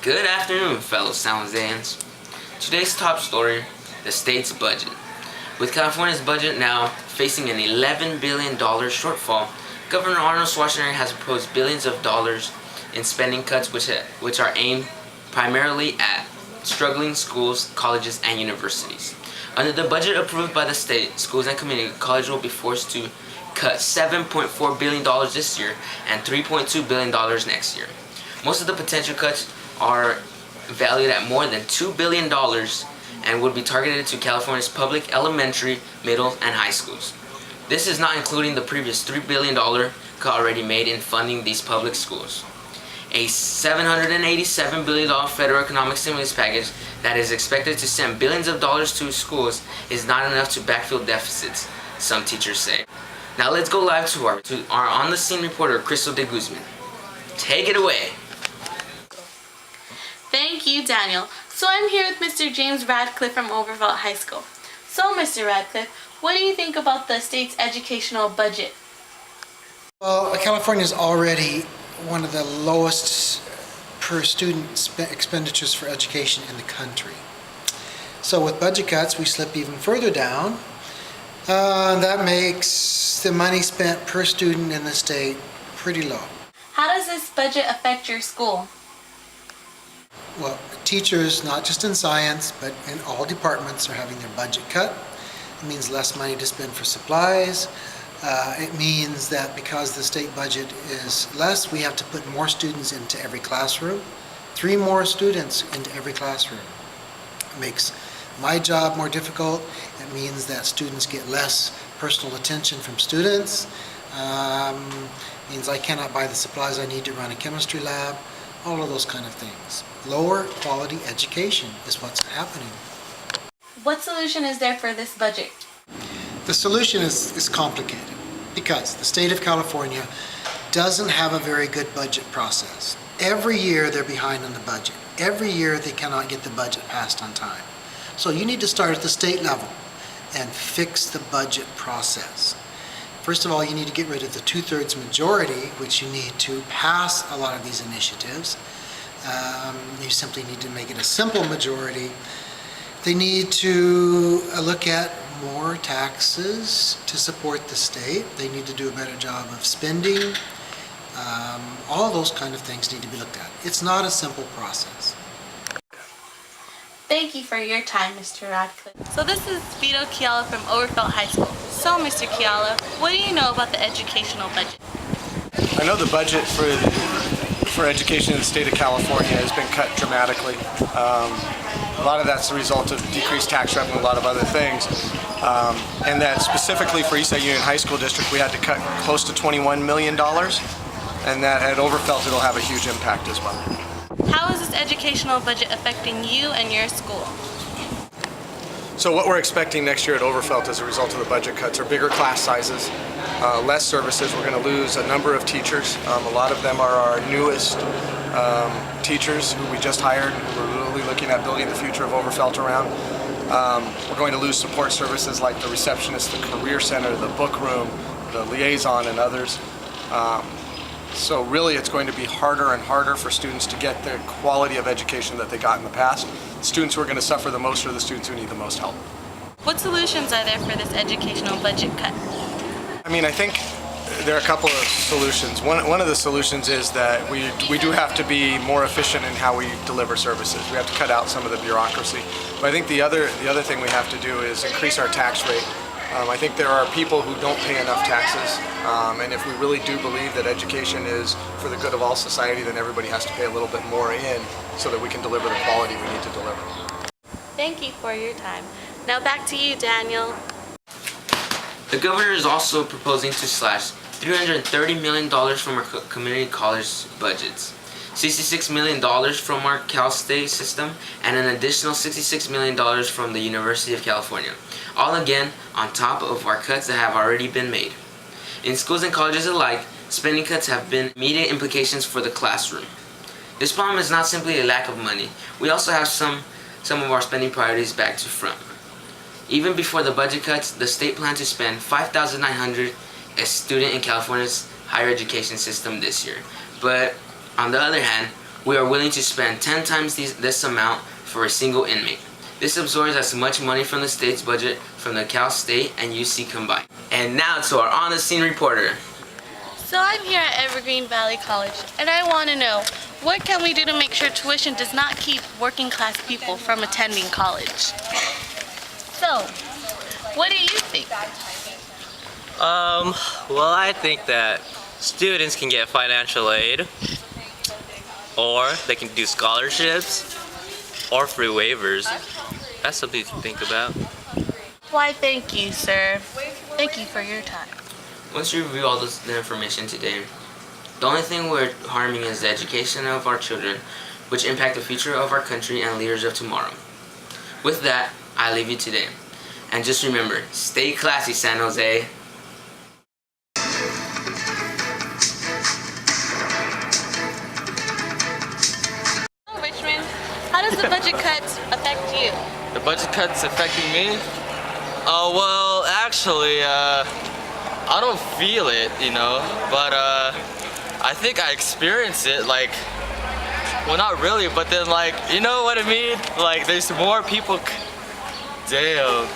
Good afternoon, fellow San Joseans. Today's top story, the state's budget. With California's budget now facing an $11 billion shortfall, Governor Arnold Schwarzenegger has proposed billions of dollars in spending cuts which are aimed primarily at struggling schools, colleges, and universities. Under the budget approved by the state, schools and community colleges will be forced to cut $7.4 billion this year and $3.2 billion next year. Most of the potential cuts are valued at more than $2 billion and would be targeted to California's public elementary, middle, and high schools. This is not including the previous $3 billion cut already made in funding these public schools. A $787 billion federal economic stimulus package that is expected to send billions of dollars to schools is not enough to backfill deficits, some teachers say. Now let's go live to our on-the-scene reporter, Crystal de Guzman. Take it away. Thank you, Daniel. So I'm here with Mr. James Radcliffe from Overvelt High School. So, Mr. Radcliffe, what do you think about the state's educational budget? Well, California is already one of the lowest per student expenditures for education in the country. So with budget cuts, we slip even further down. That makes the money spent per student in the state pretty low. How does this budget affect your school? Well, teachers, not just in science, but in all departments, are having their budget cut. It means less money to spend for supplies. It means that because the state budget is less, we have to put more students into every classroom. 3 more students into every classroom. It makes my job more difficult. It means that students get less personal attention from students. It means I cannot buy the supplies I need to run a chemistry lab. All of those kind of things. Lower quality education is what's happening. What solution is there for this budget? The solution is complicated because the state of California doesn't have a very good budget process. Every year they're behind on the budget. Every year they cannot get the budget passed on time. So you need to start at the state level and fix the budget process. First of all, you need to get rid of the 2/3 majority, which you need to pass a lot of these initiatives. You simply need to make it a simple majority. They need to look at more taxes to support the state. They need to do a better job of spending. All those kind of things need to be looked at. It's not a simple process. Thank you for your time, Mr. Radcliffe. So this is Vito Chiala from Overvelt High School. So, Mr. Chiala, what do you know about the educational budget? I know the budget for education in the state of California has been cut dramatically. A lot of that's the result of decreased tax revenue and a lot of other things. And that specifically for Eastside Union High School District, we had to cut close to $21 million. And that at Overvelt, it'll have a huge impact as well. How is this educational budget affecting you and your school? So what we're expecting next year at Overvelt as a result of the budget cuts are bigger class sizes, less services. We're going to lose a number of teachers. A lot of them are our newest teachers who we just hired. We're really looking at building the future of Overvelt around. We're going to lose support services like the receptionist, the career center, the book room, the liaison, and others. So really it's going to be harder and harder for students to get the quality of education that they got in the past. The students who are going to suffer the most are the students who need the most help. What solutions are there for this educational budget cut? I mean, I think there are a couple of solutions. One of the solutions is that we do have to be more efficient in how we deliver services. We have to cut out some of the bureaucracy. But I think the other thing we have to do is increase our tax rate. I think there are people who don't pay enough taxes, and if we really do believe that education is for the good of all society, then everybody has to pay a little bit more in so that we can deliver the quality we need to deliver. Thank you for your time. Now back to you, Daniel. The governor is also proposing to slash $330 million from our community college budgets, $66 million from our Cal State system, and an additional $66 million from the University of California. All again on top of our cuts that have already been made. In schools and colleges alike, spending cuts have been immediate implications for the classroom. This problem is not simply a lack of money. We also have some of our spending priorities back to front. Even before the budget cuts, the state planned to spend $5,900 a student in California's higher education system this year. But on the other hand, We are willing to spend 10 times this amount for a single inmate. This absorbs as much money from the state's budget from the Cal State and UC combined. And now to our on-the-scene reporter. So I'm here at Evergreen Valley College, and I want to know, what can we do to make sure tuition does not keep working class people from attending college? So, what do you think? Well, I think that students can get financial aid, or they can do scholarships, or free waivers. That's something to think about. Why, thank you, sir. Thank you for your time. Once you review all the information today, the only thing we're harming is the education of our children, which impact the future of our country and leaders of tomorrow. With that, I leave you today. And just remember, stay classy, San Jose. Hello, Richmond. How does the budget cuts affect you? The budget cuts affecting me? Oh, well, actually, I don't feel it, but I think I experience it, well, not really, but then, you know what I mean? There's more people. Damn.